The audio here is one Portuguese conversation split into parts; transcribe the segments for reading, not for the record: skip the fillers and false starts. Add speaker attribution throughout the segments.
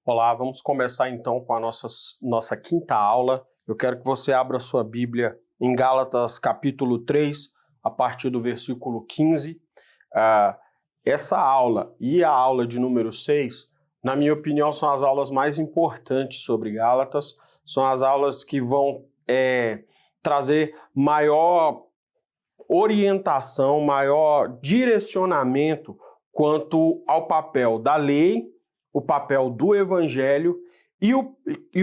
Speaker 1: Olá, vamos começar então com a nossa quinta aula. Eu quero que você abra sua Bíblia em Gálatas capítulo 3, a partir do versículo 15. Essa aula e a aula de número 6, na minha opinião, são as aulas mais importantes sobre Gálatas. São as aulas que vão trazer maior orientação, maior direcionamento quanto ao papel da lei, o papel do evangelho e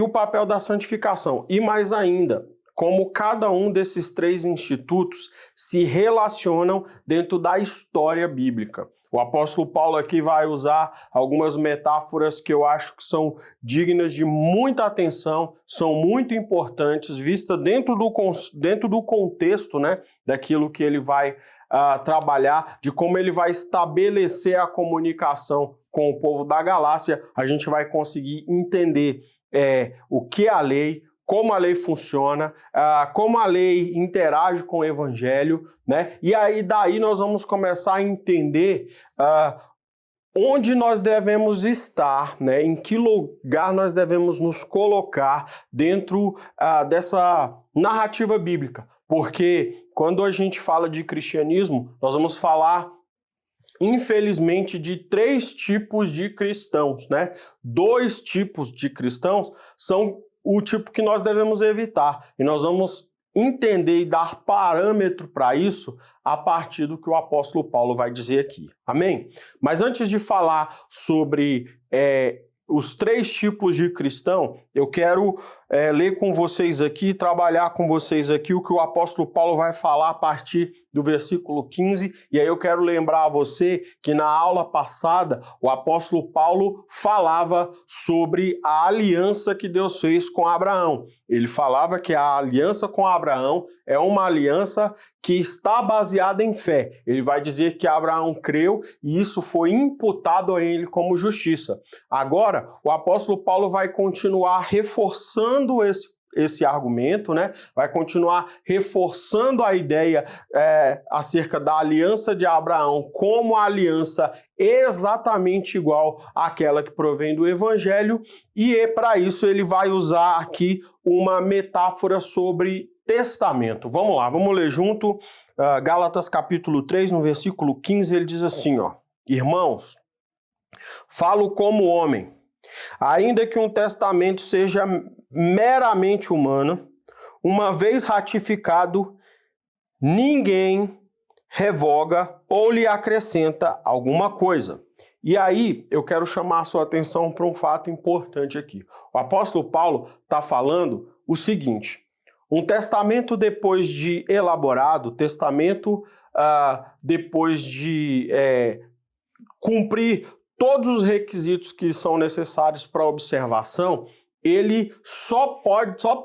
Speaker 1: o papel da santificação. E mais ainda, como cada um desses três institutos se relacionam dentro da história bíblica. O apóstolo Paulo aqui vai usar algumas metáforas que eu acho que são dignas de muita atenção, são muito importantes, vistas dentro do contexto, né, daquilo que ele vai trabalhar, de como ele vai estabelecer a comunicação com o povo da Galácia. A gente vai conseguir entender o que é a lei, como a lei funciona, como a lei interage com o evangelho, né? E aí daí nós vamos começar a entender onde nós devemos estar, né? Em que lugar nós devemos nos colocar dentro dessa narrativa bíblica. Porque quando a gente fala de cristianismo, nós vamos falar, infelizmente, de três tipos de cristãos, né? Dois tipos de cristãos são o tipo que nós devemos evitar. E nós vamos entender e dar parâmetro para isso a partir do que o apóstolo Paulo vai dizer aqui. Amém? Mas antes de falar sobre os três tipos de cristão, eu quero ler com vocês aqui, trabalhar com vocês aqui o que o apóstolo Paulo vai falar a partir do versículo 15, e aí eu quero lembrar a você que na aula passada o apóstolo Paulo falava sobre a aliança que Deus fez com Abraão. Ele falava que a aliança com Abraão é uma aliança que está baseada em fé. Ele vai dizer que Abraão creu e isso foi imputado a ele como justiça. Agora, o apóstolo Paulo vai continuar reforçando esse argumento, né? Vai continuar reforçando a ideia acerca da aliança de Abraão como a aliança exatamente igual àquela que provém do evangelho, e para isso ele vai usar aqui uma metáfora sobre testamento. Vamos lá, vamos ler junto. Gálatas capítulo 3, no versículo 15, ele diz assim, ó: Irmãos, falo como homem, ainda que um testamento seja meramente humano, uma vez ratificado, ninguém revoga ou lhe acrescenta alguma coisa. E aí, eu quero chamar a sua atenção para um fato importante aqui. O apóstolo Paulo está falando o seguinte: um testamento depois de elaborado, testamento depois de cumprir todos os requisitos que são necessários para a observação, ele só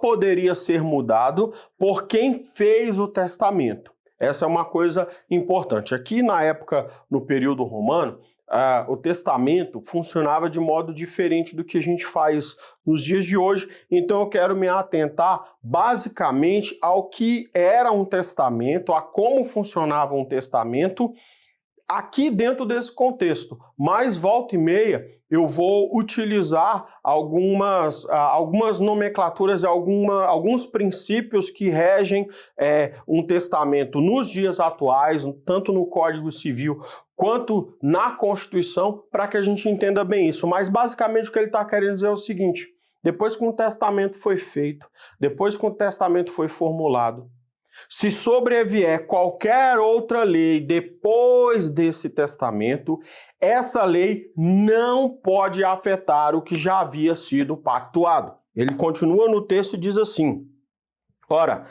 Speaker 1: poderia ser mudado por quem fez o testamento. Essa é uma coisa importante. Aqui na época, no período romano, o testamento funcionava de modo diferente do que a gente faz nos dias de hoje. Então eu quero me atentar basicamente ao que era um testamento, a como funcionava um testamento, aqui dentro desse contexto. Mas volta e meia eu vou utilizar algumas nomenclaturas, alguns princípios que regem um testamento nos dias atuais, tanto no Código Civil quanto na Constituição, para que a gente entenda bem isso. Mas basicamente o que ele está querendo dizer é o seguinte: depois que um testamento foi feito, depois que um testamento foi formulado, se sobrevier qualquer outra lei depois desse testamento, essa lei não pode afetar o que já havia sido pactuado. Ele continua no texto e diz assim: ora,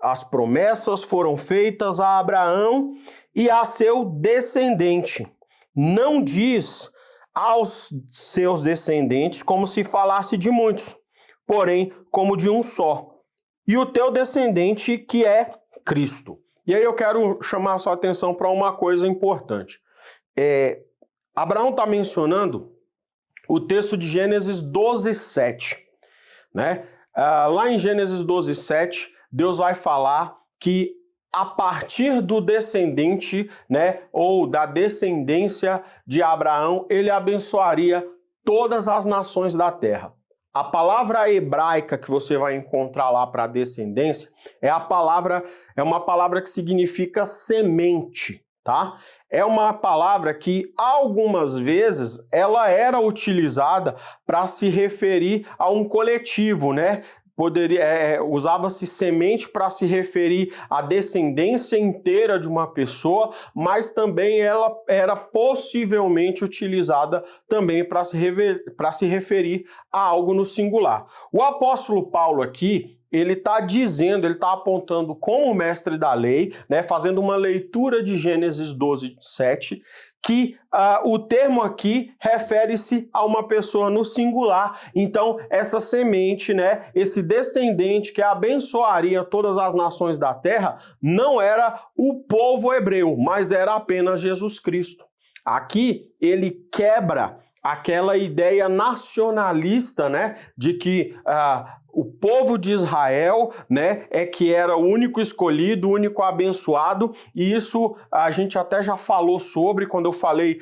Speaker 1: as promessas foram feitas a Abraão e a seu descendente. Não diz aos seus descendentes como se falasse de muitos, porém como de um só. E o teu descendente, que é Cristo. E aí eu quero chamar a sua atenção para uma coisa importante. Abraão está mencionando o texto de Gênesis 12:7, né? Lá em Gênesis 12:7, Deus vai falar que a partir do descendente, né, ou da descendência de Abraão, ele abençoaria todas as nações da terra. A palavra hebraica que você vai encontrar lá para descendência é uma palavra que significa semente, tá? É uma palavra que algumas vezes ela era utilizada para se referir a um coletivo, né? Usava-se semente para se referir à descendência inteira de uma pessoa, mas também ela era possivelmente utilizada também para se referir a algo no singular. O apóstolo Paulo aqui, ele está apontando como mestre da lei, né, fazendo uma leitura de Gênesis 12, 7, que o termo aqui refere-se a uma pessoa no singular. Então, essa semente, né, esse descendente que abençoaria todas as nações da terra, não era o povo hebreu, mas era apenas Jesus Cristo. Aqui, ele quebra aquela ideia nacionalista, né, de que o povo de Israel, né, é que era o único escolhido, o único abençoado, e isso a gente até já falou sobre, quando eu falei,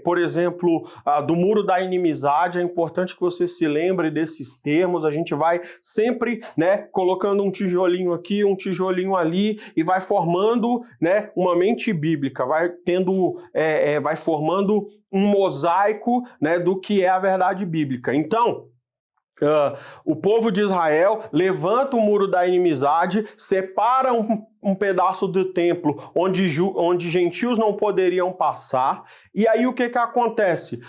Speaker 1: por exemplo, do muro da inimizade. É importante que você se lembre desses termos. A gente vai sempre, né, colocando um tijolinho aqui, um tijolinho ali, e vai formando, né, uma mente bíblica, vai formando um mosaico, né, do que é a verdade bíblica. Então, o povo de Israel levanta o muro da inimizade, separa um pedaço do templo onde gentios não poderiam passar, e aí o que acontece?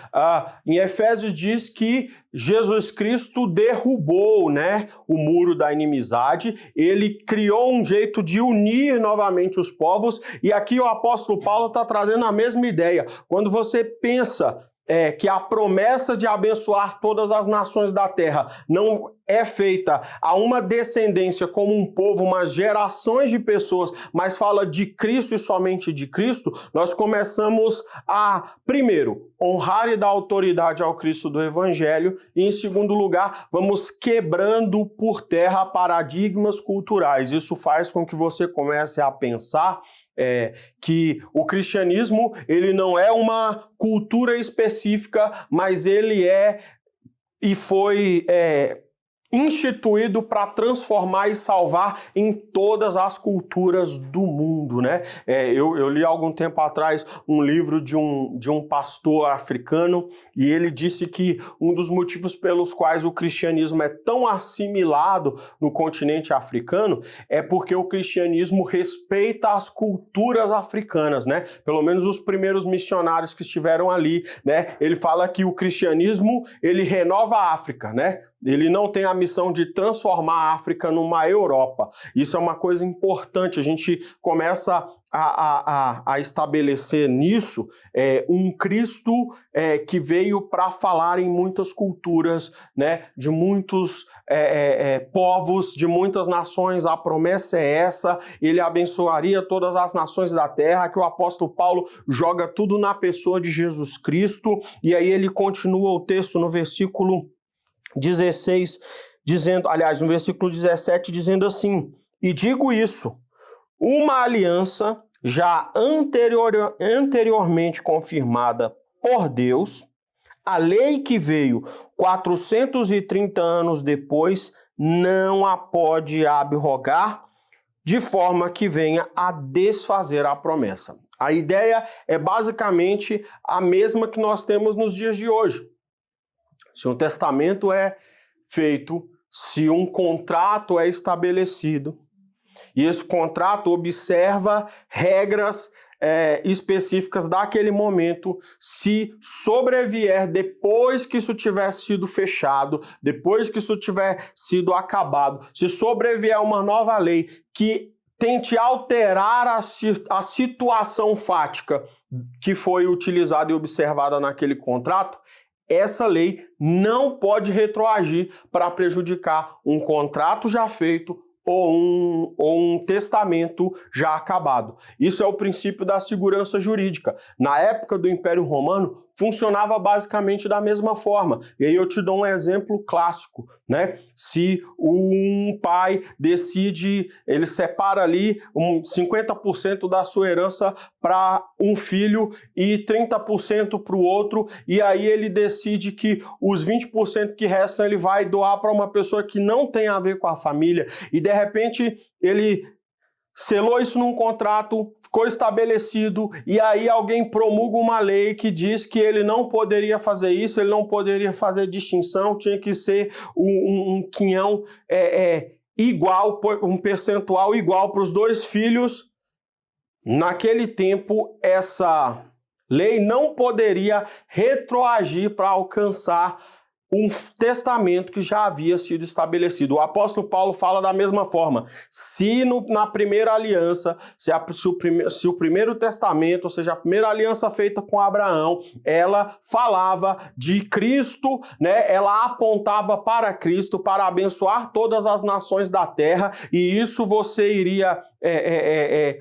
Speaker 1: Em Efésios diz que Jesus Cristo derrubou, né, o muro da inimizade, ele criou um jeito de unir novamente os povos, e aqui o apóstolo Paulo está trazendo a mesma ideia. Quando você pensa que a promessa de abençoar todas as nações da terra não é feita a uma descendência como um povo, mas gerações de pessoas, mas fala de Cristo e somente de Cristo, nós começamos a, primeiro, honrar e dar autoridade ao Cristo do Evangelho, e em segundo lugar, vamos quebrando por terra paradigmas culturais. Isso faz com que você comece a pensar que o cristianismo, ele não é uma cultura específica, mas ele foi instituído para transformar e salvar em todas as culturas do mundo, né? Eu li há algum tempo atrás um livro de um pastor africano, e ele disse que um dos motivos pelos quais o cristianismo é tão assimilado no continente africano é porque o cristianismo respeita as culturas africanas, né? Pelo menos os primeiros missionários que estiveram ali, né? Ele fala que o cristianismo, ele renova a África, né? Ele não tem a missão de transformar a África numa Europa. Isso é uma coisa importante. A gente começa a estabelecer nisso um Cristo que veio para falar em muitas culturas, né, de muitos povos, de muitas nações. A promessa é essa: ele abençoaria todas as nações da terra, que o apóstolo Paulo joga tudo na pessoa de Jesus Cristo. E aí ele continua o texto no versículo 16, no versículo 17, dizendo assim: e digo isso, uma aliança já anteriormente confirmada por Deus, a lei que veio 430 anos depois, não a pode abrogar, de forma que venha a desfazer a promessa. A ideia é basicamente a mesma que nós temos nos dias de hoje. Se um testamento é feito, se um contrato é estabelecido, e esse contrato observa regras específicas daquele momento, se sobrevier depois que isso tiver sido fechado, depois que isso tiver sido acabado, se sobrevier uma nova lei que tente alterar a situação fática que foi utilizada e observada naquele contrato, essa lei não pode retroagir para prejudicar um contrato já feito ou um testamento já acabado. Isso é o princípio da segurança jurídica. Na época do Império Romano, funcionava basicamente da mesma forma. E aí eu te dou um exemplo clássico, né? Se um pai decide, ele separa ali 50% da sua herança para um filho e 30% para o outro, e aí ele decide que os 20% que restam ele vai doar para uma pessoa que não tem a ver com a família, e de repente ele selou isso num contrato, ficou estabelecido, e aí alguém promulga uma lei que diz que ele não poderia fazer isso, ele não poderia fazer distinção, tinha que ser um quinhão igual, um percentual igual para os dois filhos. Naquele tempo, essa lei não poderia retroagir para alcançar um testamento que já havia sido estabelecido. O apóstolo Paulo fala da mesma forma. Se na primeira aliança, se o primeiro testamento, ou seja, a primeira aliança feita com Abraão, ela falava de Cristo, né? Ela apontava para Cristo, para abençoar todas as nações da terra, e isso você iria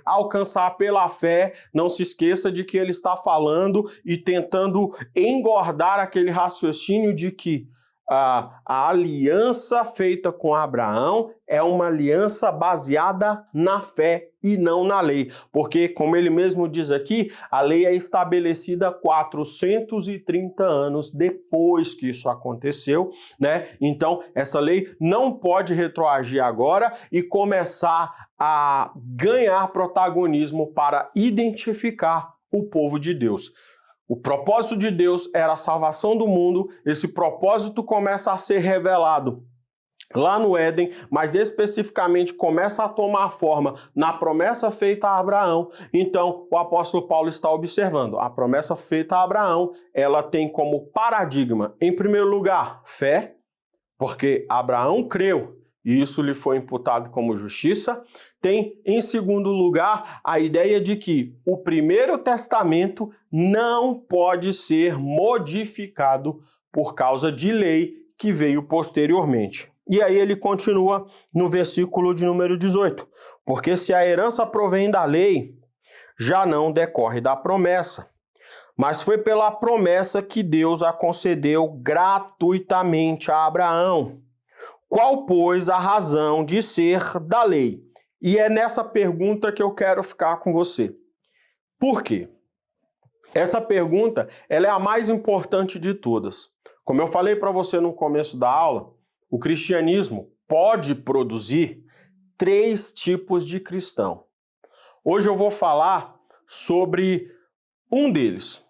Speaker 1: alcançar pela fé. Não se esqueça de que ele está falando e tentando engordar aquele raciocínio de que a aliança feita com Abraão é uma aliança baseada na fé e não na lei, porque, como ele mesmo diz aqui, a lei é estabelecida 430 anos depois que isso aconteceu, né? Então, essa lei não pode retroagir agora e começar a ganhar protagonismo para identificar o povo de Deus. O propósito de Deus era a salvação do mundo. Esse propósito começa a ser revelado lá no Éden, mas especificamente começa a tomar forma na promessa feita a Abraão. Então, o apóstolo Paulo está observando. A promessa feita a Abraão, ela tem como paradigma, em primeiro lugar, fé, porque Abraão creu e isso lhe foi imputado como justiça. Tem, em segundo lugar, a ideia de que o primeiro testamento não pode ser modificado por causa de lei que veio posteriormente. E aí ele continua no versículo de número 18. Porque se a herança provém da lei, já não decorre da promessa. Mas foi pela promessa que Deus a concedeu gratuitamente a Abraão. Qual, pois, a razão de ser da lei? E é nessa pergunta que eu quero ficar com você. Por quê? Essa pergunta, ela é a mais importante de todas. Como eu falei para você no começo da aula, o cristianismo pode produzir 3 tipos de cristão. Hoje eu vou falar sobre um deles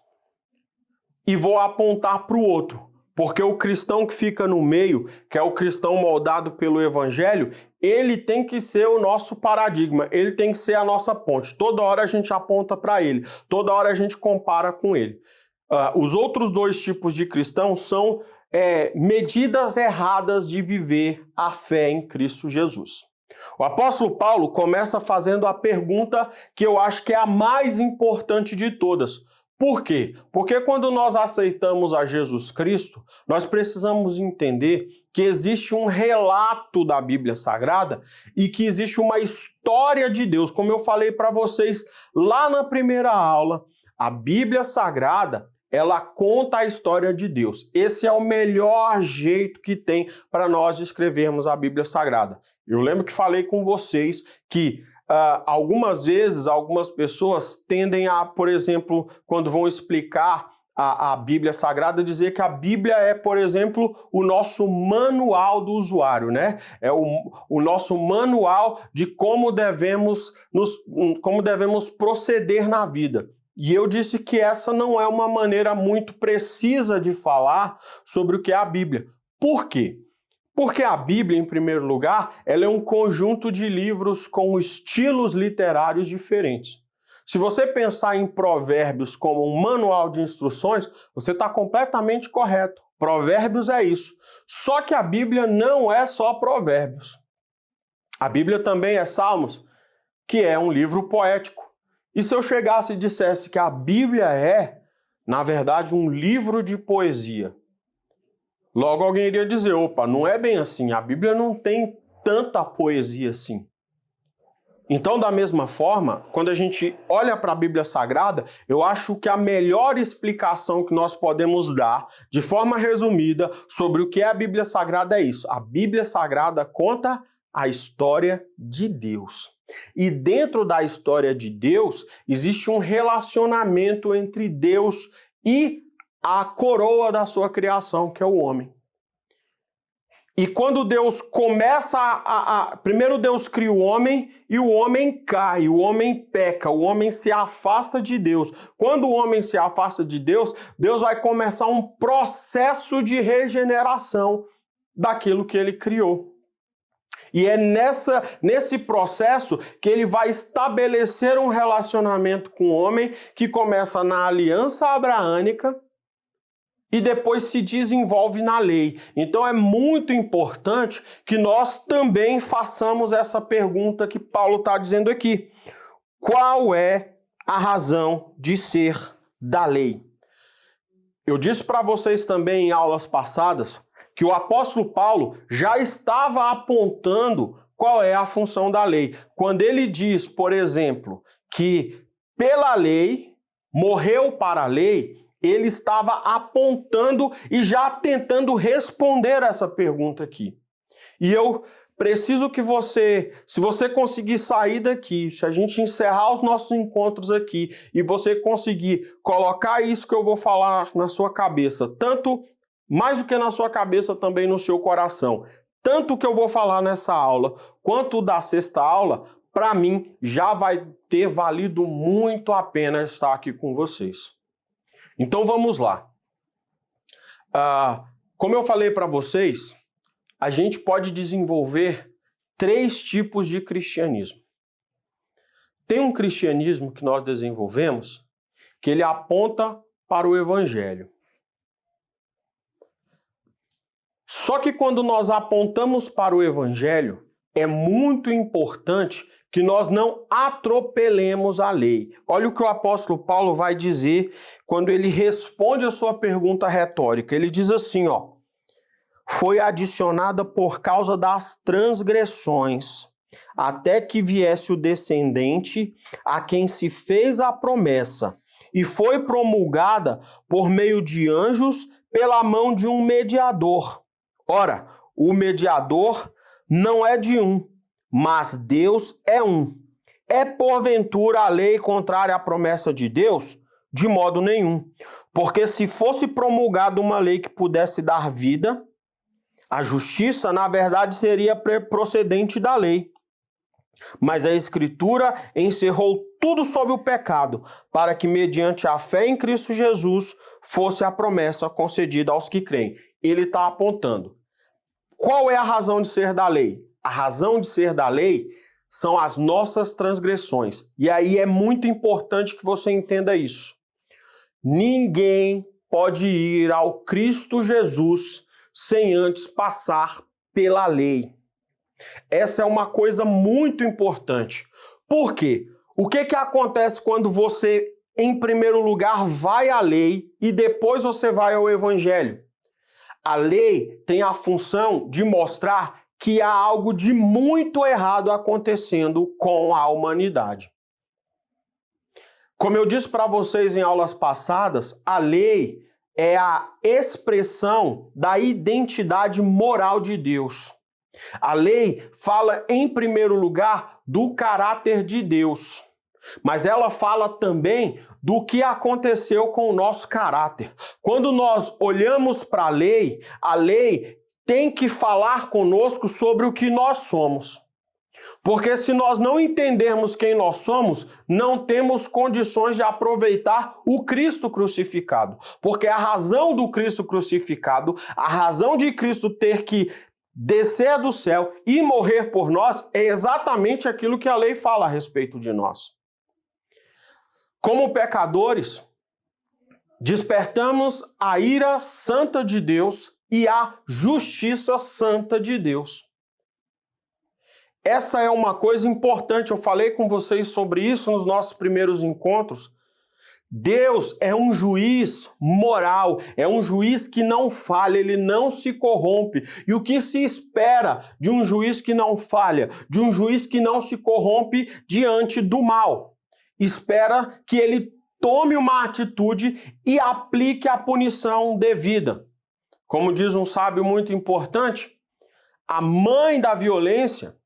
Speaker 1: e vou apontar para o outro. Porque o cristão que fica no meio, que é o cristão moldado pelo evangelho, ele tem que ser o nosso paradigma, ele tem que ser a nossa ponte. Toda hora a gente aponta para ele, toda hora a gente compara com ele. Os outros 2 tipos de cristão são medidas erradas de viver a fé em Cristo Jesus. O apóstolo Paulo começa fazendo a pergunta que eu acho que é a mais importante de todas. Por quê? Porque quando nós aceitamos a Jesus Cristo, nós precisamos entender que existe um relato da Bíblia Sagrada e que existe uma história de Deus. Como eu falei para vocês lá na primeira aula, a Bíblia Sagrada, ela conta a história de Deus. Esse é o melhor jeito que tem para nós escrevermos a Bíblia Sagrada. Eu lembro que falei com vocês que algumas vezes, algumas pessoas tendem a, por exemplo, quando vão explicar a Bíblia Sagrada, dizer que a Bíblia é, por exemplo, o nosso manual do usuário, né? É o nosso manual de como devemos proceder na vida. E eu disse que essa não é uma maneira muito precisa de falar sobre o que é a Bíblia. Por quê? Porque a Bíblia, em primeiro lugar, ela é um conjunto de livros com estilos literários diferentes. Se você pensar em Provérbios como um manual de instruções, você está completamente correto. Provérbios é isso. Só que a Bíblia não é só Provérbios. A Bíblia também é Salmos, que é um livro poético. E se eu chegasse e dissesse que a Bíblia é, na verdade, um livro de poesia, logo alguém iria dizer, opa, não é bem assim, a Bíblia não tem tanta poesia assim. Então, da mesma forma, quando a gente olha para a Bíblia Sagrada, eu acho que a melhor explicação que nós podemos dar, de forma resumida, sobre o que é a Bíblia Sagrada é isso. A Bíblia Sagrada conta a história de Deus. E dentro da história de Deus, existe um relacionamento entre Deus e a coroa da sua criação, que é o homem. E quando Deus começa primeiro Deus cria o homem e o homem cai, o homem peca, o homem se afasta de Deus. Quando o homem se afasta de Deus, Deus vai começar um processo de regeneração daquilo que ele criou. E é nesse processo que ele vai estabelecer um relacionamento com o homem que começa na aliança abraânica e depois se desenvolve na lei. Então é muito importante que nós também façamos essa pergunta que Paulo está dizendo aqui. Qual é a razão de ser da lei? Eu disse para vocês também em aulas passadas que o apóstolo Paulo já estava apontando qual é a função da lei. Quando ele diz, por exemplo, que pela lei, morreu para a lei, ele estava apontando e já tentando responder essa pergunta aqui. E eu preciso que você, se você conseguir sair daqui, se a gente encerrar os nossos encontros aqui e você conseguir colocar isso que eu vou falar na sua cabeça, tanto mais do que na sua cabeça, também no seu coração, tanto o que eu vou falar nessa aula quanto da sexta aula, para mim já vai ter valido muito a pena estar aqui com vocês. Então vamos lá. Como eu falei para vocês, a gente pode desenvolver 3 tipos de cristianismo. Tem um cristianismo que nós desenvolvemos que ele aponta para o evangelho. Só que quando nós apontamos para o evangelho, é muito importante que nós não atropelemos a lei. Olha o que o apóstolo Paulo vai dizer quando ele responde a sua pergunta retórica. Ele diz assim, ó: foi adicionada por causa das transgressões, até que viesse o descendente a quem se fez a promessa, e foi promulgada por meio de anjos pela mão de um mediador. Ora, o mediador não é de um, mas Deus é um. É porventura a lei contrária à promessa de Deus? De modo nenhum. Porque se fosse promulgada uma lei que pudesse dar vida, a justiça, na verdade, seria procedente da lei. Mas a Escritura encerrou tudo sob o pecado, para que, mediante a fé em Cristo Jesus, fosse a promessa concedida aos que creem. Ele está apontando. Qual é a razão de ser da lei? A razão de ser da lei são as nossas transgressões. E aí é muito importante que você entenda isso. Ninguém pode ir ao Cristo Jesus sem antes passar pela lei. Essa é uma coisa muito importante. Por quê? O que acontece quando você, em primeiro lugar, vai à lei e depois você vai ao evangelho? A lei tem a função de mostrar que há algo de muito errado acontecendo com a humanidade. Como eu disse para vocês em aulas passadas, a lei é a expressão da identidade moral de Deus. A lei fala, em primeiro lugar, do caráter de Deus. Mas ela fala também do que aconteceu com o nosso caráter. Quando nós olhamos para a lei tem que falar conosco sobre o que nós somos. Porque se nós não entendermos quem nós somos, não temos condições de aproveitar o Cristo crucificado. Porque a razão do Cristo crucificado, a razão de Cristo ter que descer do céu e morrer por nós, é exatamente aquilo que a lei fala a respeito de nós. Como pecadores, despertamos a ira santa de Deus e a justiça santa de Deus. Essa é uma coisa importante, eu falei com vocês sobre isso nos nossos primeiros encontros, Deus é um juiz moral, é um juiz que não falha, ele não se corrompe. E o que se espera de um juiz que não falha, de um juiz que não se corrompe diante do mal? Espera que ele tome uma atitude e aplique a punição devida. Como diz um sábio muito importante, a mãe da violência,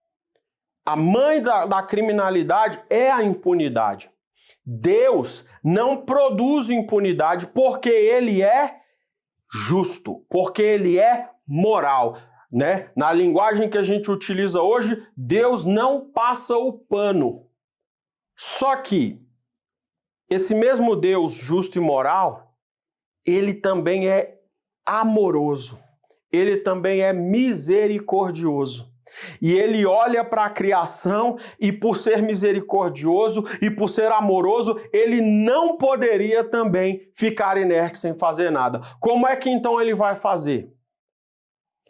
Speaker 1: a mãe da criminalidade é a impunidade. Deus não produz impunidade porque ele é justo, porque ele é moral, né? Na linguagem que a gente utiliza hoje, Deus não passa o pano. Só que esse mesmo Deus justo e moral, ele também é amoroso, ele também é misericordioso. E ele olha para a criação e por ser misericordioso e por ser amoroso, ele não poderia também ficar inerte sem fazer nada. Como é que então ele vai fazer?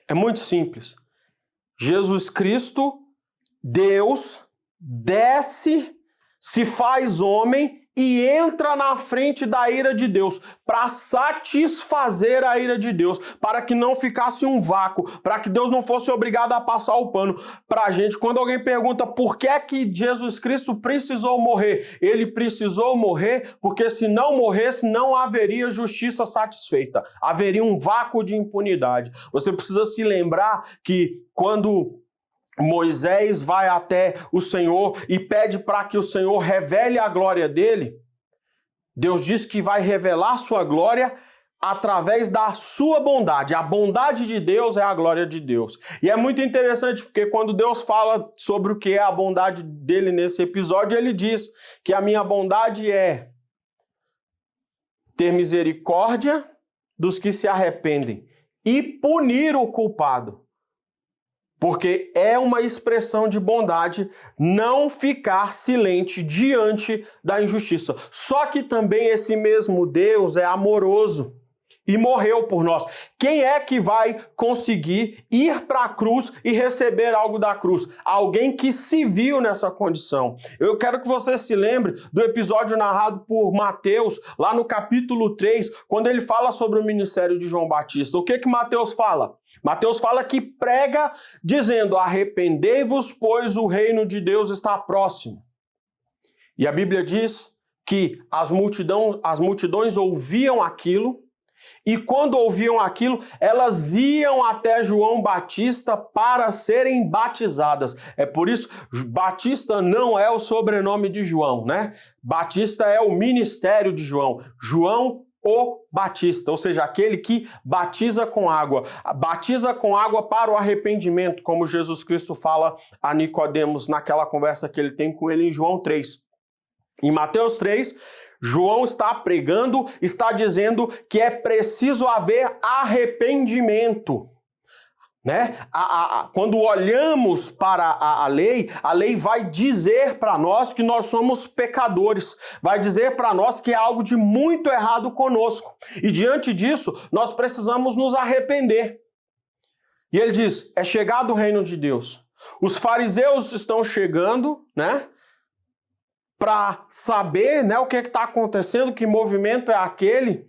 Speaker 1: É muito simples. Jesus Cristo, Deus, desce, se faz homem e entra na frente da ira de Deus para satisfazer a ira de Deus, para que não ficasse um vácuo, para que Deus não fosse obrigado a passar o pano para a gente. Quando alguém pergunta por que é que Jesus Cristo precisou morrer, ele precisou morrer porque se não morresse não haveria justiça satisfeita, haveria um vácuo de impunidade. Você precisa se lembrar que quando Moisés vai até o Senhor e pede para que o Senhor revele a glória dele, Deus diz que vai revelar sua glória através da sua bondade. A bondade de Deus é a glória de Deus. E é muito interessante porque quando Deus fala sobre o que é a bondade dele nesse episódio, ele diz que a minha bondade é ter misericórdia dos que se arrependem e punir o culpado. Porque é uma expressão de bondade não ficar silente diante da injustiça. Só que também esse mesmo Deus é amoroso e morreu por nós. Quem é que vai conseguir ir para a cruz e receber algo da cruz? Alguém que se viu nessa condição. Eu quero que você se lembre do episódio narrado por Mateus, lá no capítulo 3, quando ele fala sobre o ministério de João Batista. O que Mateus fala? Mateus fala que prega dizendo: arrependei-vos, pois o reino de Deus está próximo. E a Bíblia diz que as multidões ouviam aquilo, e quando ouviam aquilo, elas iam até João Batista para serem batizadas. É por isso, Batista não é o sobrenome de João, né? Batista é o ministério de João. João o Batista, ou seja, aquele que batiza com água para o arrependimento, como Jesus Cristo fala a Nicodemos naquela conversa que ele tem com ele em João 3. Em Mateus 3, João está pregando, está dizendo que é preciso haver arrependimento. Né? Quando olhamos para a lei vai dizer para nós que nós somos pecadores, vai dizer para nós que há algo de muito errado conosco. E diante disso, nós precisamos nos arrepender. E ele diz, é chegado o reino de Deus. Os fariseus estão chegando, né? Para saber, né, o que está acontecendo, que movimento é aquele.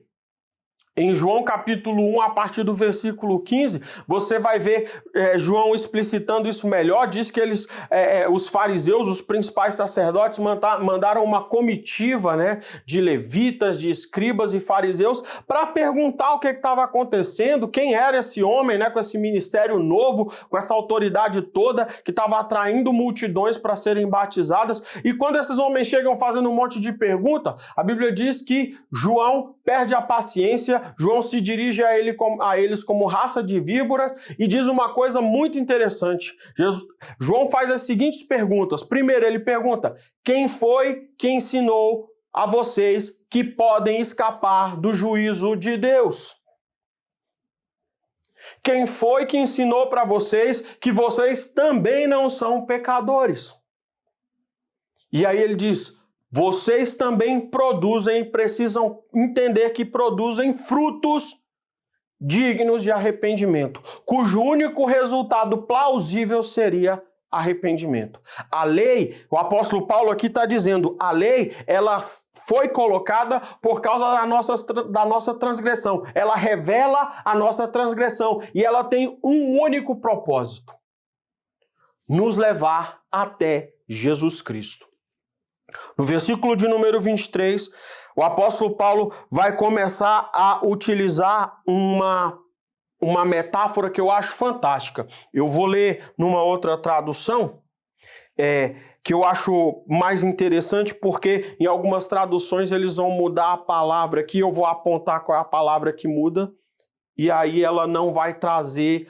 Speaker 1: Em João capítulo 1, a partir do versículo 15, você vai ver João explicitando isso melhor. Diz que os fariseus, os principais sacerdotes, mandaram uma comitiva, né, de levitas, de escribas e fariseus para perguntar o que estava acontecendo, quem era esse homem, né, com esse ministério novo, com essa autoridade toda, que estava atraindo multidões para serem batizadas. E quando esses homens chegam fazendo um monte de pergunta, a Bíblia diz que João perde a paciência. João se dirige a eles como raça de víboras e diz uma coisa muito interessante. João faz as seguintes perguntas. Primeiro, ele pergunta: quem foi que ensinou a vocês que podem escapar do juízo de Deus? Quem foi que ensinou para vocês que vocês também não são pecadores? E aí ele diz: vocês também precisam entender que produzem frutos dignos de arrependimento, cujo único resultado plausível seria arrependimento. A lei, o apóstolo Paulo aqui está dizendo, a lei, ela foi colocada por causa da nossa transgressão. Ela revela a nossa transgressão e ela tem um único propósito: nos levar até Jesus Cristo. No versículo de número 23, o apóstolo Paulo vai começar a utilizar uma metáfora que eu acho fantástica. Eu vou ler numa outra tradução, que eu acho mais interessante, porque em algumas traduções eles vão mudar a palavra aqui, eu vou apontar qual é a palavra que muda, e aí ela não vai trazer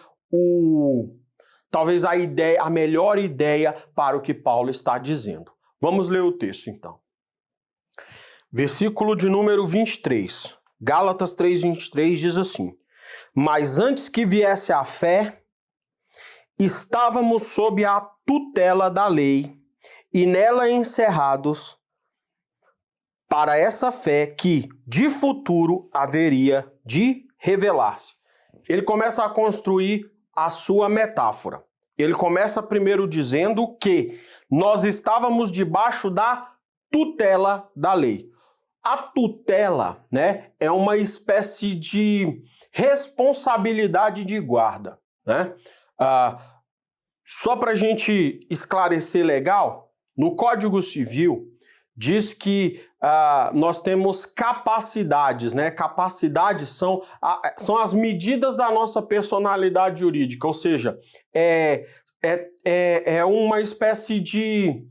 Speaker 1: talvez a melhor ideia para o que Paulo está dizendo. Vamos ler o texto então. Versículo de número 23. Gálatas 3:23 diz assim: mas antes que viesse a fé, estávamos sob a tutela da lei e nela encerrados para essa fé que de futuro haveria de revelar-se. Ele começa a construir a sua metáfora. Ele começa primeiro dizendo que nós estávamos debaixo da tutela da lei. A tutela, né, é uma espécie de responsabilidade de guarda, né? Só para a gente esclarecer legal, no Código Civil diz que nós temos capacidades, né? Capacidades são as medidas da nossa personalidade jurídica, ou seja, é uma espécie de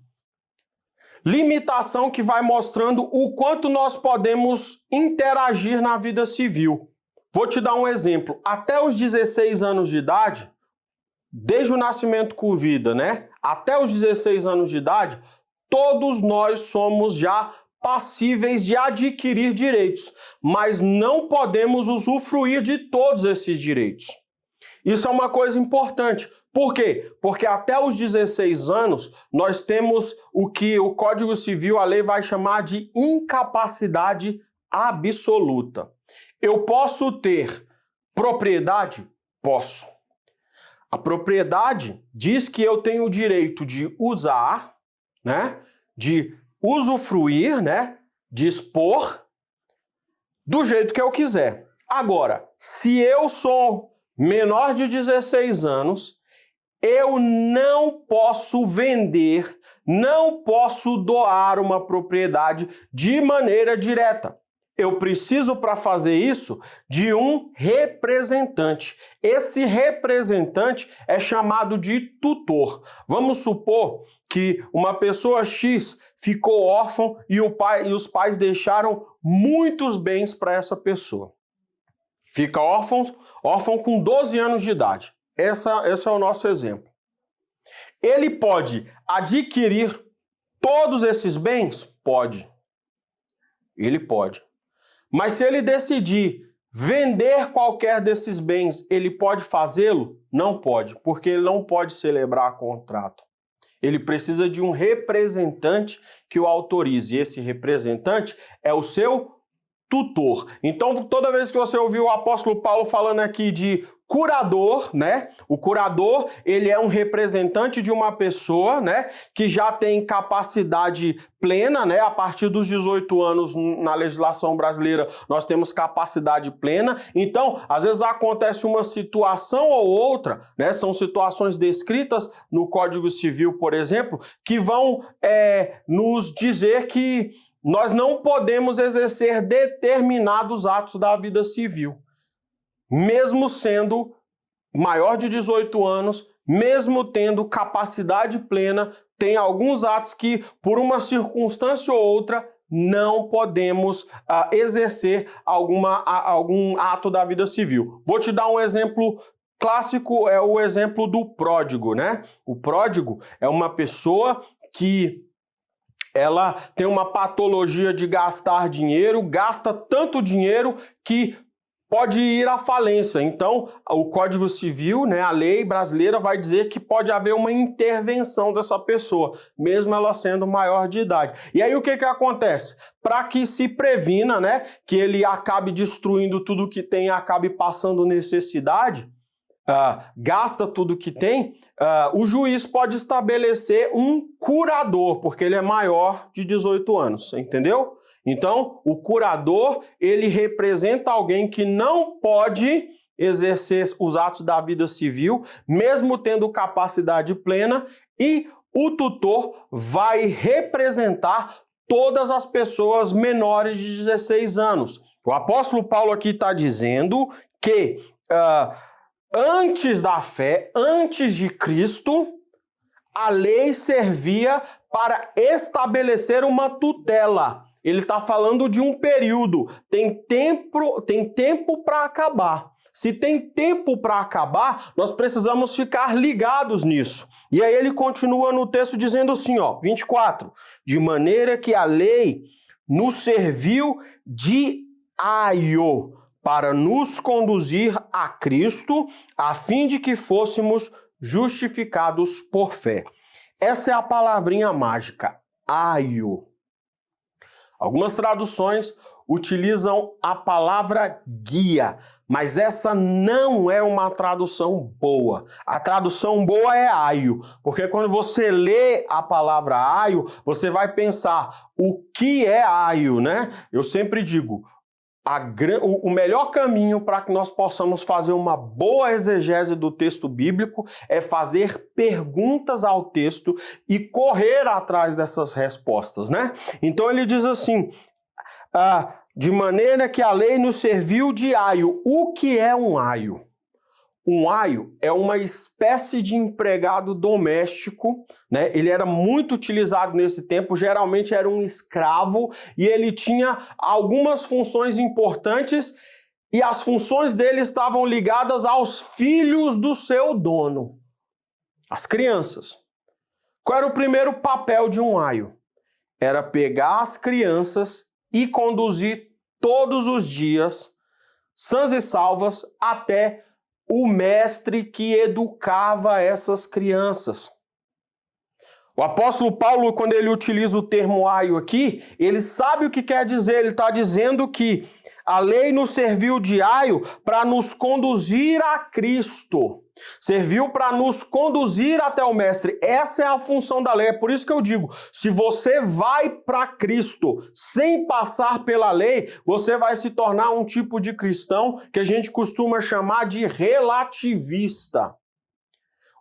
Speaker 1: limitação que vai mostrando o quanto nós podemos interagir na vida civil. Vou te dar um exemplo. Até os 16 anos de idade, desde o nascimento com vida, né? Até os 16 anos de idade, todos nós somos já passíveis de adquirir direitos, mas não podemos usufruir de todos esses direitos. Isso é uma coisa importante. Por quê? Porque até os 16 anos nós temos o que o Código Civil, a lei vai chamar de incapacidade absoluta. Eu posso ter propriedade? Posso. A propriedade diz que eu tenho o direito de usar, né, de usufruir, né, dispor do jeito que eu quiser. Agora, se eu sou menor de 16 anos, eu não posso vender, não posso doar uma propriedade de maneira direta. Eu preciso, para fazer isso, de um representante. Esse representante é chamado de tutor. Vamos supor que uma pessoa X ficou órfã e os pais deixaram muitos bens para essa pessoa. Fica órfão com 12 anos de idade. Esse é o nosso exemplo. Ele pode adquirir todos esses bens? Pode. Ele pode. Mas se ele decidir vender qualquer desses bens, ele pode fazê-lo? Não pode, porque ele não pode celebrar contrato. Ele precisa de um representante que o autorize. E esse representante é o seu tutor. Então, toda vez que você ouvir o apóstolo Paulo falando aqui de curador, né? O curador, ele é um representante de uma pessoa, né, que já tem capacidade plena, né? A partir dos 18 anos na legislação brasileira, nós temos capacidade plena. Então, às vezes acontece uma situação ou outra, né? São situações descritas no Código Civil, por exemplo, que vão nos dizer que nós não podemos exercer determinados atos da vida civil. Mesmo sendo maior de 18 anos, mesmo tendo capacidade plena, tem alguns atos que, por uma circunstância ou outra, não podemos exercer algum ato da vida civil. Vou te dar um exemplo clássico, é o exemplo do pródigo, né? O pródigo é uma pessoa que ela tem uma patologia de gastar dinheiro, gasta tanto dinheiro que pode ir à falência. Então, o Código Civil, né, a lei brasileira vai dizer que pode haver uma intervenção dessa pessoa, mesmo ela sendo maior de idade. E aí o que acontece? Para que se previna, né, que ele acabe destruindo tudo que tem e acabe passando necessidade, gasta tudo que tem, o juiz pode estabelecer um curador, porque ele é maior de 18 anos, entendeu? Então, o curador, ele representa alguém que não pode exercer os atos da vida civil, mesmo tendo capacidade plena, e o tutor vai representar todas as pessoas menores de 16 anos. O apóstolo Paulo aqui está dizendo que antes da fé, antes de Cristo, a lei servia para estabelecer uma tutela. Ele está falando de um período, tem tempo para acabar. Se tem tempo para acabar, nós precisamos ficar ligados nisso. E aí ele continua no texto dizendo assim, 24, de maneira que a lei nos serviu de aio para nos conduzir a Cristo, a fim de que fôssemos justificados por fé. Essa é a palavrinha mágica, aio. Algumas traduções utilizam a palavra guia, mas essa não é uma tradução boa. A tradução boa é aio, porque quando você lê a palavra aio, você vai pensar o que é aio, né? Eu sempre digo, o melhor caminho para que nós possamos fazer uma boa exegese do texto bíblico é fazer perguntas ao texto e correr atrás dessas respostas, né? Então ele diz assim, de maneira que a lei nos serviu de aio. O que é um aio? Um aio é uma espécie de empregado doméstico, né? Ele era muito utilizado nesse tempo, geralmente era um escravo e ele tinha algumas funções importantes e as funções dele estavam ligadas aos filhos do seu dono, as crianças. Qual era o primeiro papel de um aio? Era pegar as crianças e conduzir todos os dias, sãs e salvas, até o mestre que educava essas crianças. O apóstolo Paulo, quando ele utiliza o termo aio aqui, ele sabe o que quer dizer. Ele está dizendo que a lei nos serviu de aio para nos conduzir a Cristo. Serviu para nos conduzir até o mestre. Essa é a função da lei. É por isso que eu digo, se você vai para Cristo sem passar pela lei, você vai se tornar um tipo de cristão que a gente costuma chamar de relativista.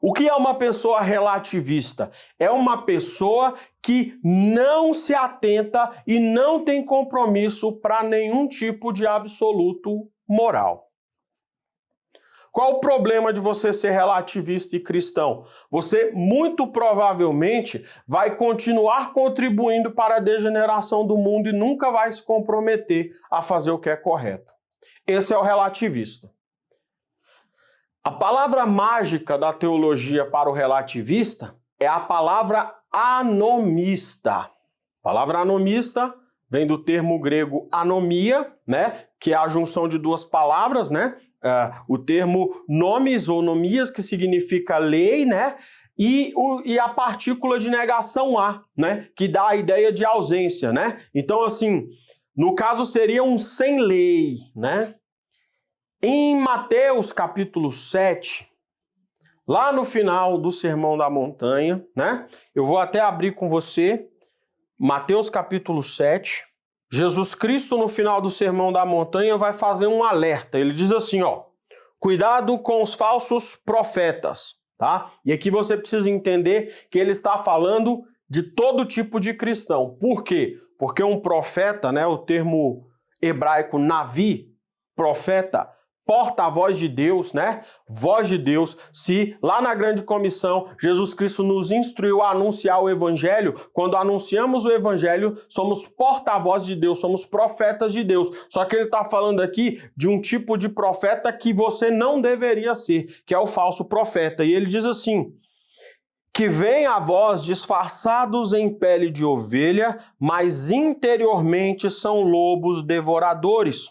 Speaker 1: O que é uma pessoa relativista? É uma pessoa que não se atenta e não tem compromisso para nenhum tipo de absoluto moral. Qual o problema de você ser relativista e cristão? Você muito provavelmente vai continuar contribuindo para a degeneração do mundo e nunca vai se comprometer a fazer o que é correto. Esse é o relativista. A palavra mágica da teologia para o relativista é a palavra anomista. A palavra anomista vem do termo grego anomia, né, que é a junção de duas palavras, né? O termo nomes ou nomias, que significa lei, né? E a partícula de negação a, né? Que dá a ideia de ausência, né? Então, assim, no caso seria um sem lei, né? Em Mateus capítulo 7, lá no final do Sermão da Montanha, né? Eu vou até abrir com você, Mateus capítulo 7, Jesus Cristo no final do Sermão da Montanha vai fazer um alerta. Ele diz assim, cuidado com os falsos profetas, tá? E aqui você precisa entender que ele está falando de todo tipo de cristão. Por quê? Porque um profeta, né, o termo hebraico navi, profeta, porta-voz de Deus, né? Voz de Deus. Se lá na grande comissão Jesus Cristo nos instruiu a anunciar o evangelho, quando anunciamos o evangelho, somos porta-voz de Deus, somos profetas de Deus. Só que ele está falando aqui de um tipo de profeta que você não deveria ser, que é o falso profeta. E ele diz assim, que vem a vós disfarçados em pele de ovelha, mas interiormente são lobos devoradores.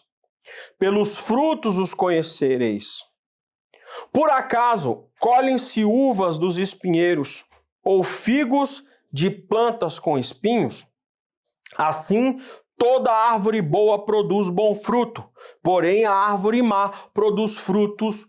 Speaker 1: Pelos frutos os conhecereis. Por acaso colhem-se uvas dos espinheiros ou figos de plantas com espinhos? Assim, toda árvore boa produz bom fruto, porém a árvore má produz frutos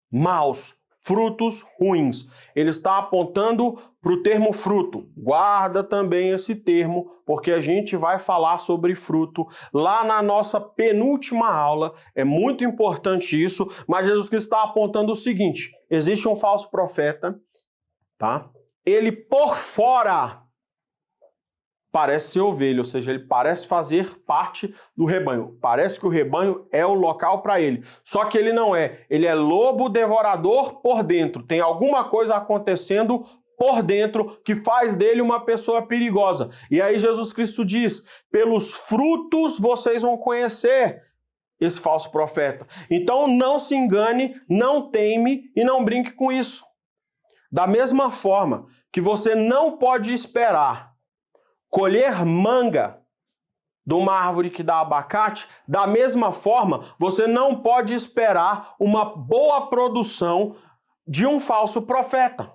Speaker 1: maus. frutos ruins. Ele está apontando para o termo fruto. Guarda também esse termo, porque a gente vai falar sobre fruto lá na nossa penúltima aula. É muito importante isso, mas Jesus Cristo está apontando o seguinte: existe um falso profeta, tá? Ele por fora parece ser ovelha, ou seja, ele parece fazer parte do rebanho. Parece que o rebanho é o local para ele. Só que ele não é. Ele é lobo devorador por dentro. Tem alguma coisa acontecendo por dentro que faz dele uma pessoa perigosa. E aí Jesus Cristo diz: pelos frutos vocês vão conhecer esse falso profeta. Então não se engane, não teme e não brinque com isso. Da mesma forma que você não pode esperar colher manga de uma árvore que dá abacate, da mesma forma, você não pode esperar uma boa produção de um falso profeta.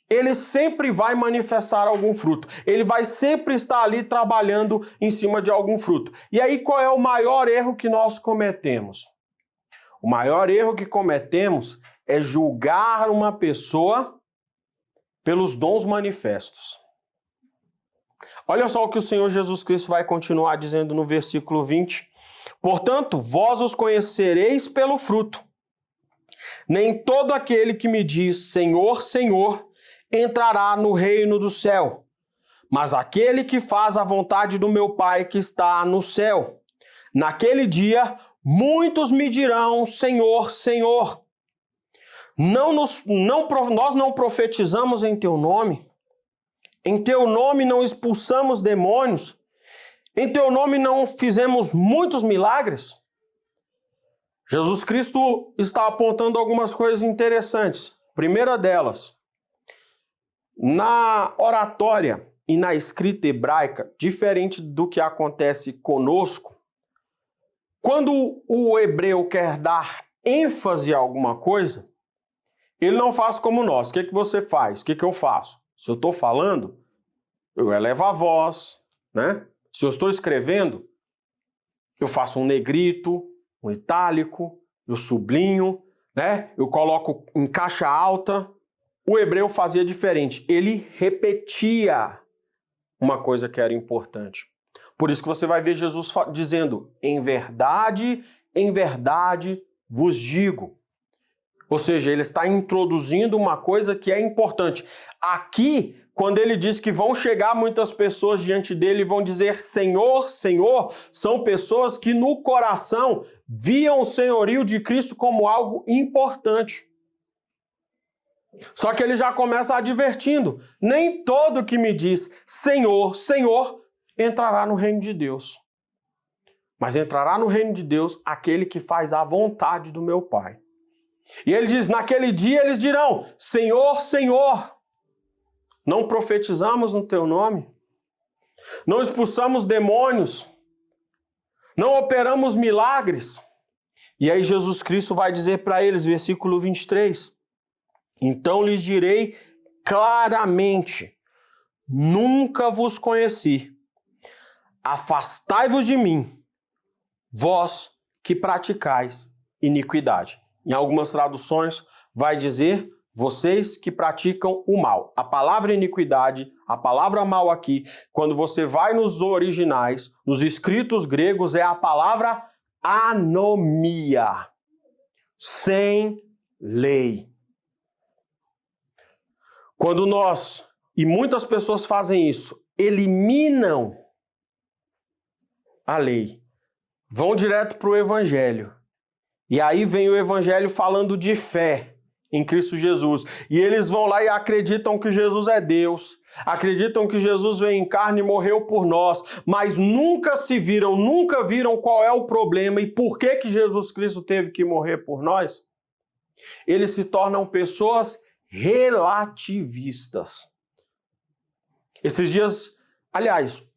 Speaker 1: Ele sempre vai manifestar algum fruto. Ele vai sempre estar ali trabalhando em cima de algum fruto. E aí, qual é o maior erro que nós cometemos? O maior erro que cometemos é julgar uma pessoa pelos dons manifestos. Olha só o que o Senhor Jesus Cristo vai continuar dizendo no versículo 20. Portanto, vós os conhecereis pelo fruto. Nem todo aquele que me diz Senhor, Senhor, entrará no reino do céu, mas aquele que faz a vontade do meu Pai que está no céu. Naquele dia, muitos me dirão Senhor, Senhor. Nós não profetizamos em teu nome? Em teu nome não expulsamos demônios? Em teu nome não fizemos muitos milagres? Jesus Cristo está apontando algumas coisas interessantes. Primeira delas, na oratória e na escrita hebraica, diferente do que acontece conosco, quando o hebreu quer dar ênfase a alguma coisa, ele não faz como nós. O que você faz? O que eu faço? Se eu estou falando, eu elevo a voz, né? Se eu estou escrevendo, eu faço um negrito, um itálico, eu sublinho, né? Eu coloco em caixa alta. O hebreu fazia diferente. Ele repetia uma coisa que era importante. Por isso que você vai ver Jesus dizendo: em verdade vos digo. Ou seja, ele está introduzindo uma coisa que é importante. Aqui, quando ele diz que vão chegar muitas pessoas diante dele e vão dizer Senhor, Senhor, são pessoas que no coração viam o senhorio de Cristo como algo importante. Só que ele já começa advertindo: nem todo que me diz Senhor, Senhor, entrará no reino de Deus. Mas entrará no reino de Deus aquele que faz a vontade do meu Pai. E ele diz: naquele dia eles dirão Senhor, Senhor, não profetizamos no teu nome? Não expulsamos demônios? Não operamos milagres? E aí Jesus Cristo vai dizer para eles, versículo 23, então lhes direi claramente, nunca vos conheci. Afastai-vos de mim, vós que praticais iniquidade. Em algumas traduções vai dizer, vocês que praticam o mal. A palavra iniquidade, a palavra mal aqui, quando você vai nos originais, nos escritos gregos, é a palavra anomia, sem lei. Quando nós, e muitas pessoas fazem isso, eliminam a lei, vão direto para o evangelho. E aí vem o evangelho falando de fé em Cristo Jesus. E eles vão lá e acreditam que Jesus é Deus. Acreditam que Jesus veio em carne e morreu por nós. Mas nunca viram qual é o problema e por que Jesus Cristo teve que morrer por nós. Eles se tornam pessoas relativistas. Esses dias, aliás,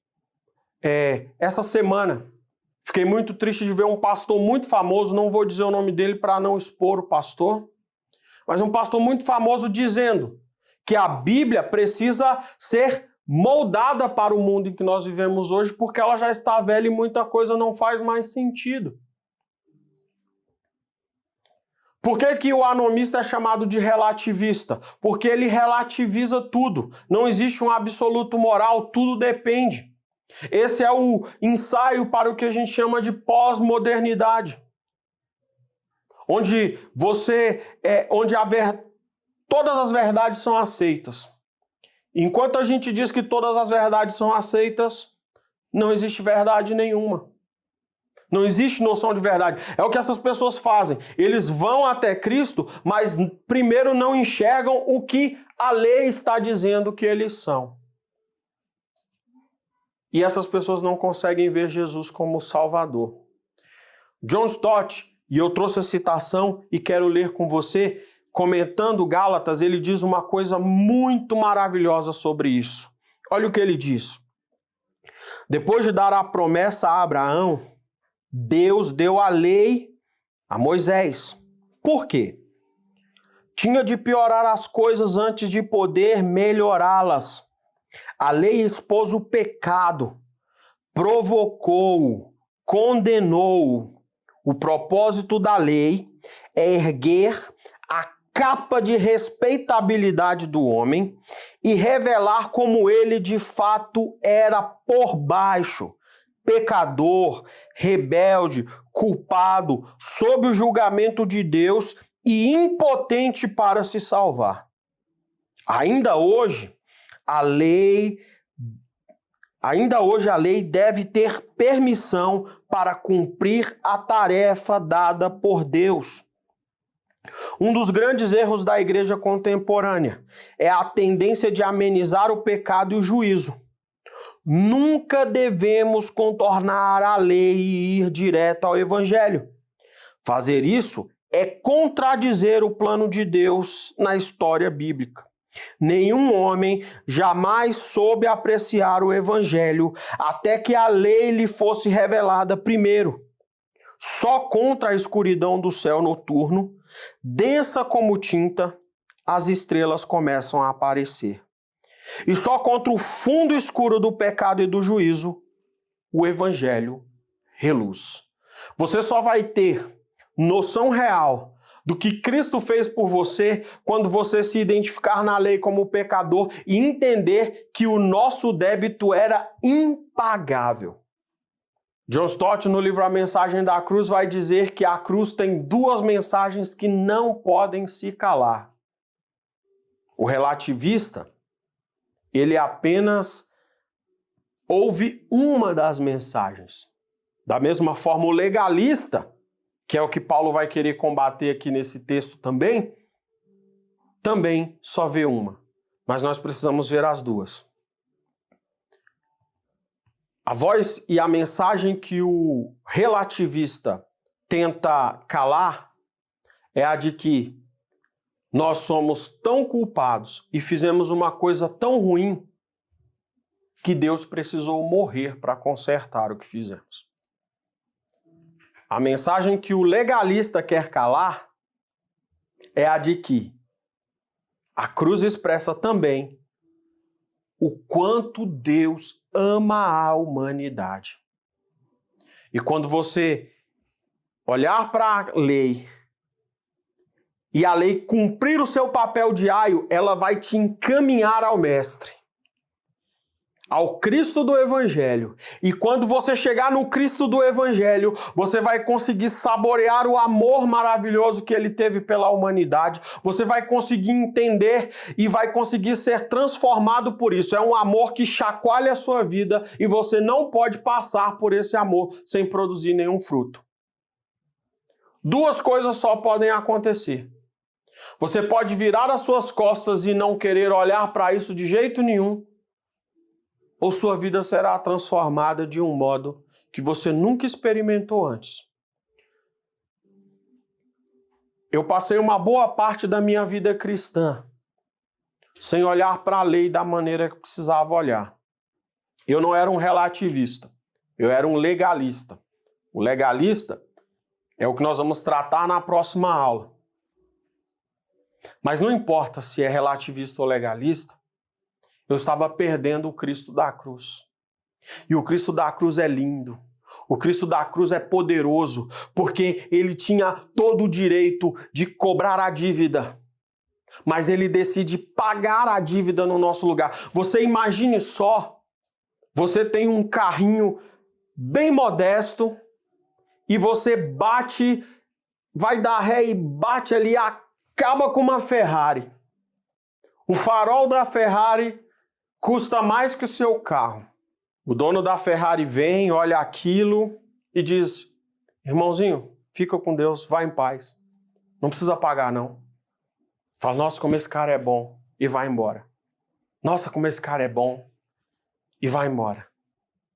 Speaker 1: essa semana, fiquei muito triste de ver um pastor muito famoso, não vou dizer o nome dele para não expor o pastor, mas um pastor muito famoso dizendo que a Bíblia precisa ser moldada para o mundo em que nós vivemos hoje, porque ela já está velha e muita coisa não faz mais sentido. Por que o anomista é chamado de relativista? Porque ele relativiza tudo. Não existe um absoluto moral, tudo depende. Esse é o ensaio para o que a gente chama de pós-modernidade. Onde todas as verdades são aceitas. Enquanto a gente diz que todas as verdades são aceitas, não existe verdade nenhuma. Não existe noção de verdade. É o que essas pessoas fazem. Eles vão até Cristo, mas primeiro não enxergam o que a lei está dizendo que eles são. E essas pessoas não conseguem ver Jesus como Salvador. John Stott, e eu trouxe a citação e quero ler com você, comentando Gálatas, ele diz uma coisa muito maravilhosa sobre isso. Olha o que ele diz. Depois de dar a promessa a Abraão, Deus deu a lei a Moisés. Por quê? Tinha de piorar as coisas antes de poder melhorá-las. A lei expôs o pecado, provocou-o, condenou-o. O propósito da lei é erguer a capa de respeitabilidade do homem e revelar como ele de fato era por baixo, pecador, rebelde, culpado, sob o julgamento de Deus e impotente para se salvar. Ainda hoje a lei deve ter permissão para cumprir a tarefa dada por Deus. Um dos grandes erros da igreja contemporânea é a tendência de amenizar o pecado e o juízo. Nunca devemos contornar a lei e ir direto ao evangelho. Fazer isso é contradizer o plano de Deus na história bíblica. Nenhum homem jamais soube apreciar o evangelho até que a lei lhe fosse revelada primeiro. Só contra a escuridão do céu noturno, densa como tinta, as estrelas começam a aparecer. E só contra o fundo escuro do pecado e do juízo, o evangelho reluz. Você só vai ter noção real do que Cristo fez por você quando você se identificar na lei como pecador e entender que o nosso débito era impagável. John Stott, no livro A Mensagem da Cruz, vai dizer que a cruz tem duas mensagens que não podem se calar. O relativista, ele apenas ouve uma das mensagens. Da mesma forma, o legalista, que é o que Paulo vai querer combater aqui nesse texto também só vê uma. Mas nós precisamos ver as duas. A voz e a mensagem que o relativista tenta calar é a de que nós somos tão culpados e fizemos uma coisa tão ruim que Deus precisou morrer para consertar o que fizemos. A mensagem que o legalista quer calar é a de que a cruz expressa também o quanto Deus ama a humanidade. E quando você olhar para a lei e a lei cumprir o seu papel diário, ela vai te encaminhar ao Mestre, ao Cristo do Evangelho. E quando você chegar no Cristo do Evangelho, você vai conseguir saborear o amor maravilhoso que ele teve pela humanidade. Você vai conseguir entender e vai conseguir ser transformado por isso. É um amor que chacoalha a sua vida e você não pode passar por esse amor sem produzir nenhum fruto. Duas coisas só podem acontecer. Você pode virar as suas costas e não querer olhar para isso de jeito nenhum, ou sua vida será transformada de um modo que você nunca experimentou antes. Eu passei uma boa parte da minha vida cristã sem olhar para a lei da maneira que precisava olhar. Eu não era um relativista, eu era um legalista. O legalista é o que nós vamos tratar na próxima aula. Mas não importa se é relativista ou legalista, eu estava perdendo o Cristo da cruz. E o Cristo da cruz é lindo. O Cristo da cruz é poderoso, porque ele tinha todo o direito de cobrar a dívida. Mas ele decide pagar a dívida no nosso lugar. Você imagine só, você tem um carrinho bem modesto e você bate, vai dar ré e bate ali, acaba com uma Ferrari. O farol da Ferrari custa mais que o seu carro. O dono da Ferrari vem, olha aquilo e diz: irmãozinho, fica com Deus, vai em paz. Não precisa pagar, não. Fala: nossa, como esse cara é bom, e vai embora. Nossa, como esse cara é bom, e vai embora.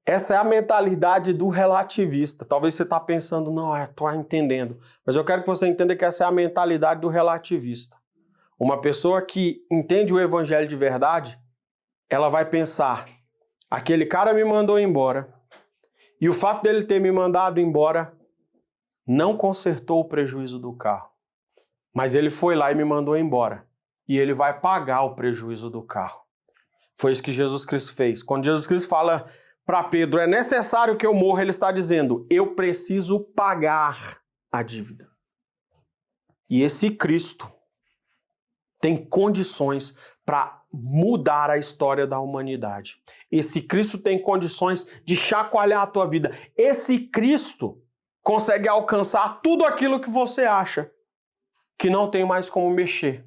Speaker 1: Essa é a mentalidade do relativista. Talvez você está pensando: não, estou entendendo. Mas eu quero que você entenda que essa é a mentalidade do relativista. Uma pessoa que entende o evangelho de verdade, ela vai pensar: aquele cara me mandou embora, e o fato dele ter me mandado embora não consertou o prejuízo do carro. Mas ele foi lá e me mandou embora. E ele vai pagar o prejuízo do carro. Foi isso que Jesus Cristo fez. Quando Jesus Cristo fala para Pedro: é necessário que eu morra, ele está dizendo: eu preciso pagar a dívida. E esse Cristo tem condições para mudar a história da humanidade. Esse Cristo tem condições de chacoalhar a tua vida. Esse Cristo consegue alcançar tudo aquilo que você acha que não tem mais como mexer,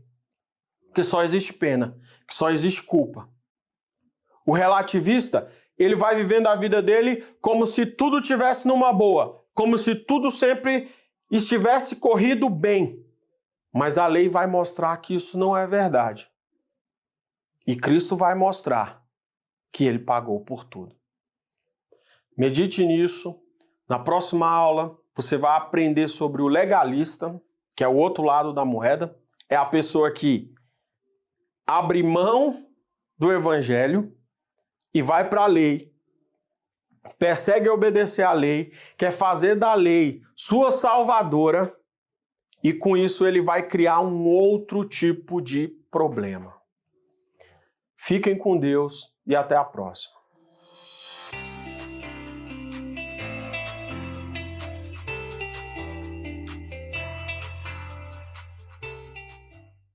Speaker 1: que só existe pena, que só existe culpa. O relativista, ele vai vivendo a vida dele como se tudo tivesse numa boa, como se tudo sempre estivesse corrido bem. Mas a lei vai mostrar que isso não é verdade. E Cristo vai mostrar que ele pagou por tudo. Medite nisso. Na próxima aula, você vai aprender sobre o legalista, que é o outro lado da moeda. É a pessoa que abre mão do evangelho e vai para a lei, persegue obedecer à lei, quer fazer da lei sua salvadora, e com isso ele vai criar um outro tipo de problema. Fiquem com Deus e até a próxima.